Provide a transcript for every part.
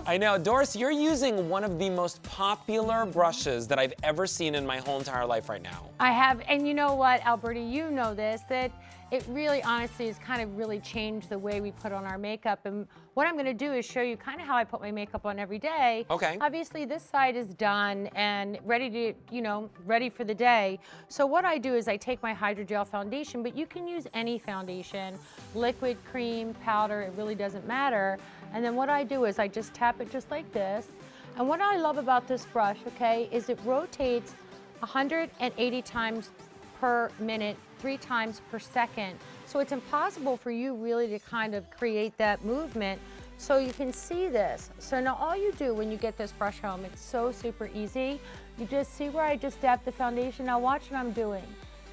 I know. Doris, you're using one of the most popular brushes that I've ever seen in my whole entire life right now. I have, and you know what, Alberta, you know this, that it really honestly has kind of really changed the way we put on our makeup. And what I'm gonna do is show you kind of how I put my makeup on every day. Okay. Obviously this side is done and ready to, ready for the day. So what I do is I take my hydrogel foundation, but you can use any foundation, liquid, cream, powder, it really doesn't matter. And then what I do is I just tap it just like this. And what I love about this brush, okay, is it rotates 180 times per minute, 3 times per second. So it's impossible for you really to kind of create that movement. So you can see this. So now all you do when you get this brush home, it's so super easy. You just see where I just dab the foundation. Now watch what I'm doing.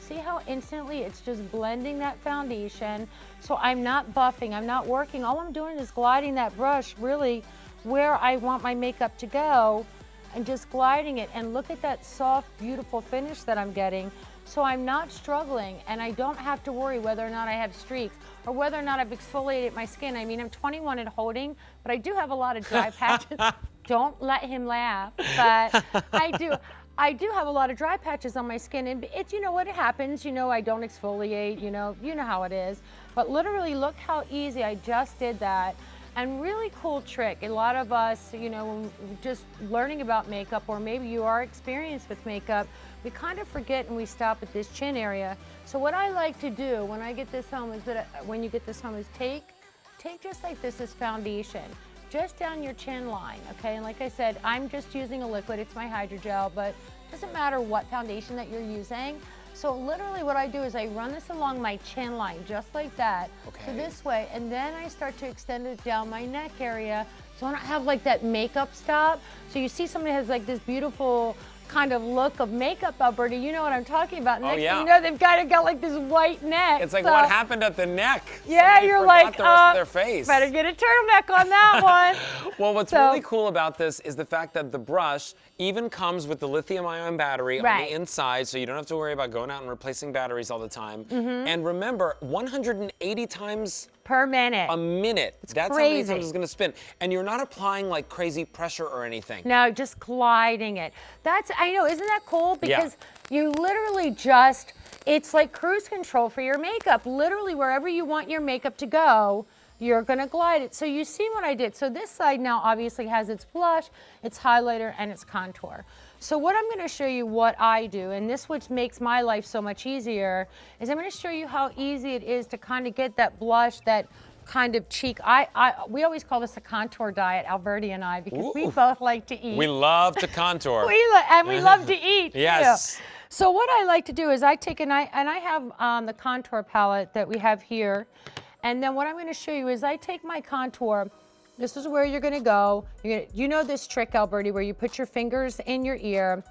See how instantly it's just blending that foundation. So I'm not buffing, I'm not working. All I'm doing is gliding that brush really where I want my makeup to go and just gliding it. And look at that soft, beautiful finish that I'm getting. So I'm not struggling and I don't have to worry whether or not I have streaks or whether or not I've exfoliated my skin. I mean, I'm 21 and holding, but I do have a lot of dry patches. Don't let him laugh, but I do have a lot of dry patches on my skin, and it's, you know what, it happens, I don't exfoliate, you know how it is. But literally look how easy I just did that. And really cool trick. A lot of us, just learning about makeup, or maybe you are experienced with makeup, we kind of forget and we stop at this chin area. So what I like to do when I get this home is when you get this home is take just like this as foundation, just down your chin line, okay? And like I said, I'm just using a liquid, it's my hydrogel, but it doesn't matter what foundation that you're using. So literally what I do is I run this along my chin line, just like that. Okay. So this way, and then I start to extend it down my neck area. So I don't have like that makeup stop. So you see somebody has like this beautiful kind of look of makeup, Alberta, you know what I'm talking about. Next thing you know, they've kind of got like this white neck. It's like, what happened at the neck? Yeah, somebody you're like, the rest of their face. Better get a turtleneck on that one. Well, what's really cool about this is the fact that the brush even comes with the lithium-ion battery on the inside, so you don't have to worry about going out and replacing batteries all the time. And remember, 180 times per minute. A minute. That's crazy. How many times it's going to spin. And you're not applying like crazy pressure or anything. No, just gliding it. I know, isn't that cool? Because you literally just, it's like cruise control for your makeup. Literally wherever you want your makeup to go, you're gonna glide it. So you see what I did. So this side now obviously has its blush, its highlighter, and its contour. So what I'm gonna show you what I do, and this which makes my life so much easier, is I'm gonna show you how easy it is to kind of get that blush, that kind of cheek. We always call this a contour diet, Alberti and I, because we both like to eat. We love to contour. we love to eat. Yes. Too. So what I like to do is I take I have the contour palette that we have here. And then what I'm going to show you is I take my contour. This is where you're going to go. You know this trick, Alberti, where you put your fingers in your ear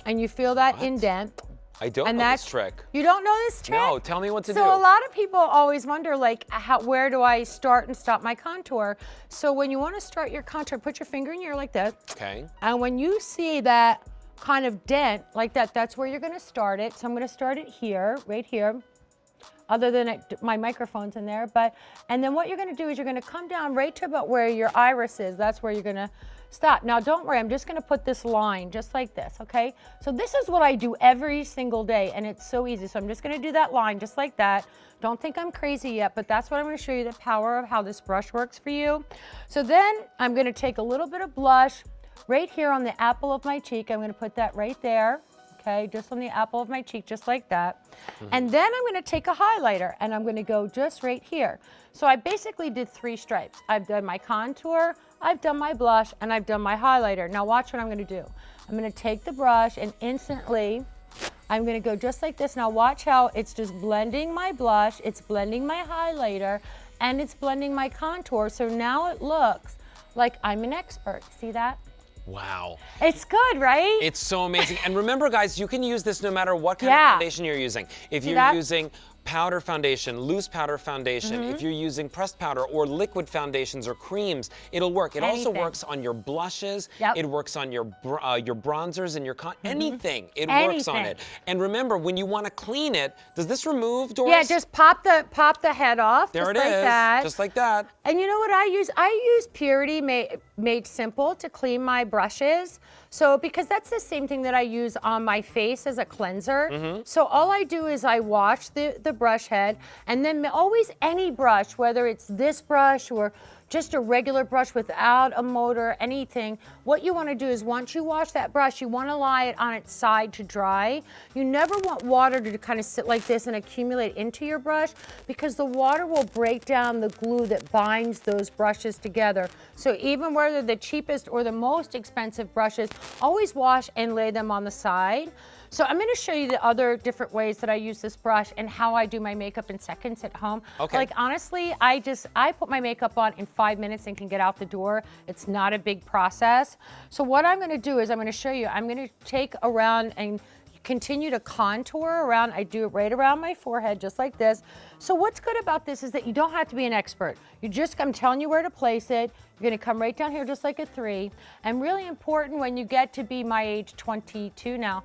and you feel that indent. I don't know this trick. You don't know this trick? No, tell me what to do. So a lot of people always wonder, like, where do I start and stop my contour? So when you want to start your contour, put your finger in your ear like that. Okay. And when you see that kind of dent like that, that's where you're going to start it. So I'm going to start it here, right here. Other than my microphone's in there, and then what you're gonna do is you're gonna come down right to about where your iris is. That's where you're gonna stop. Now don't worry, I'm just gonna put this line just like this, okay? So this is what I do every single day, and it's so easy. So I'm just gonna do that line just like that. Don't think I'm crazy yet, but that's what I'm gonna show you, the power of how this brush works for you. So then I'm gonna take a little bit of blush right here on the apple of my cheek. I'm gonna put that right there. Okay, just on the apple of my cheek, just like that. And then I'm gonna take a highlighter and I'm gonna go just right here. So I basically did 3 stripes. I've done my contour, I've done my blush, and I've done my highlighter. Now watch what I'm gonna do. I'm gonna take the brush and instantly, I'm gonna go just like this. Now watch how it's just blending my blush, it's blending my highlighter, and it's blending my contour. So now it looks like I'm an expert. See that? Wow. It's good, right? It's so amazing. And remember, guys, you can use this no matter what kind of foundation you're using. If you're using powder foundation, loose powder foundation, if you're using pressed powder or liquid foundations or creams, it'll work. It also works on your blushes. It works on your bronzers and your anything. It works on it. And remember, when you want to clean it, does this remove, Doris? Yeah, just pop the head off. There just it like is, that. just like that. And you know what I use? I use Purity Made Simple to clean my brushes. So, because that's the same thing that I use on my face as a cleanser. So all I do is I wash the brush head, and then always any brush, whether it's this brush or just a regular brush without a motor, anything, what you want to do is once you wash that brush, you want to lie it on its side to dry. You never want water to kind of sit like this and accumulate into your brush, because the water will break down the glue that binds those brushes together. So even whether the cheapest or the most expensive brushes, always wash and lay them on the side. So I'm going to show you the other different ways that I use this brush and how I do my makeup in seconds at home. Like honestly, I put my makeup on in 5 minutes and can get out the door. It's not a big process. So what I'm going to do is I'm going to show you, I'm going to take around and continue to contour around. I do it right around my forehead, just like this. So what's good about this is that you don't have to be an expert. I'm telling you where to place it. You're gonna come right down here just like a 3. And really important when you get to be my age, 22 now,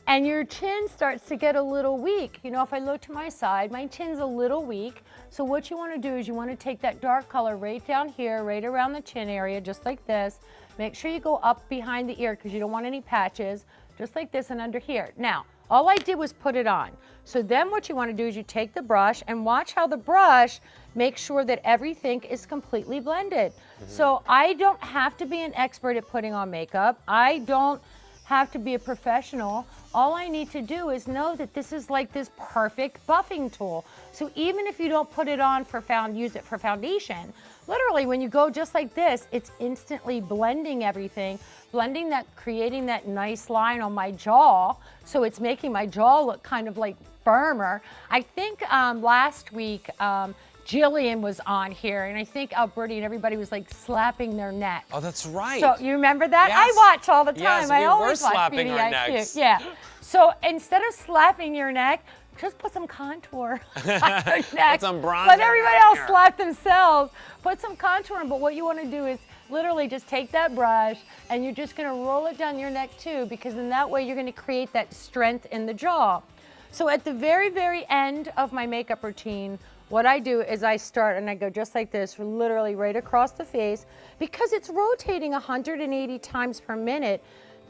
and your chin starts to get a little weak. You know, if I look to my side, my chin's a little weak. So what you wanna do is you wanna take that dark color right down here, right around the chin area, just like this. Make sure you go up behind the ear because you don't want any patches. Just like this and under here. Now, all I did was put it on. So then what you want to do is you take the brush and watch how the brush makes sure that everything is completely blended. So I don't have to be an expert at putting on makeup. I don't have to be a professional. All I need to do is know that this is like this perfect buffing tool. So even if you don't put it on use it for foundation, literally when you go just like this, it's instantly blending everything, creating that nice line on my jaw. So it's making my jaw look kind of like firmer. I think last week, Jillian was on here, and I think Alberti and everybody was like slapping their neck. Oh, that's right. So you remember that? Yes. I watch all the time. Yes, I we always were watch slapping our BDIQ. necks. Yeah. So instead of slapping your neck, just put some contour on your neck. Put some bronzer. Let everybody else slap themselves. Put some contour on, but what you want to do is literally just take that brush and you're just going to roll it down your neck too, because in that way you're going to create that strength in the jaw. So at the very, very end of my makeup routine, what I do is I start and I go just like this, literally right across the face, because it's rotating 180 times per minute,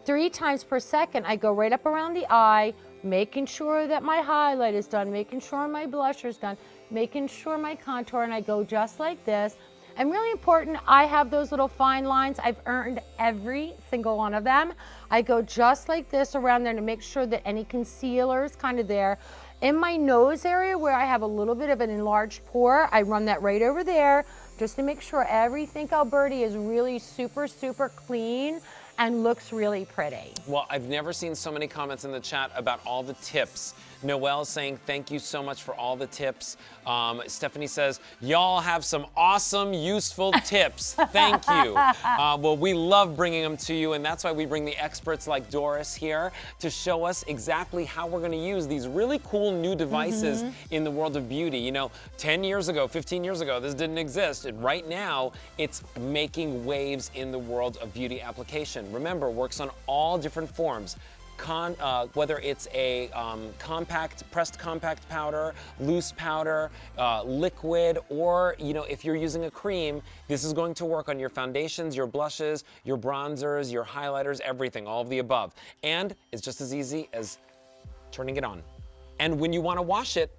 3 times per second. I go right up around the eye, making sure that my highlight is done, making sure my blusher is done, making sure my contour, and I go just like this. And really important, I have those little fine lines. I've earned every single one of them. I go just like this around there to make sure that any concealer is kind of there. In my nose area where I have a little bit of an enlarged pore, I run that right over there just to make sure everything, Alberti, is really super, super clean and looks really pretty. Well, I've never seen so many comments in the chat about all the tips. Noelle's saying thank you so much for all the tips. Stephanie says, y'all have some awesome, useful tips. Thank you. Well, we love bringing them to you, and that's why we bring the experts like Doris here to show us exactly how we're going to use these really cool new devices in the world of beauty. You know, 10 years ago, 15 years ago, this didn't exist. And right now, it's making waves in the world of beauty application. Remember, works on all different forms. Whether it's a pressed compact powder, loose powder, liquid, or if you're using a cream, this is going to work on your foundations, your blushes, your bronzers, your highlighters, everything, all of the above. And it's just as easy as turning it on. And when you want to wash it,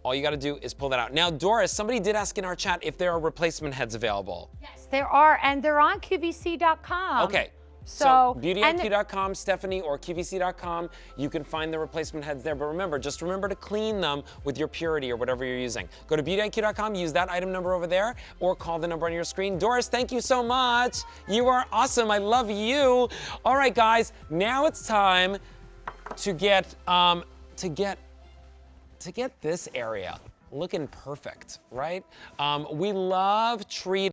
all you got to do is pull that out. Now, Doris, somebody did ask in our chat if there are replacement heads available. Yes, there are, and they're on QVC.com. Okay. So BeautyIQ.com, Stephanie, or QVC.com, you can find the replacement heads there. But remember, just remember to clean them with your Purity or whatever you're using. Go to BeautyIQ.com, use that item number over there, or call the number on your screen. Doris, thank you so much. You are awesome. I love you. All right, guys, now it's time to get this area looking perfect, right? We love treating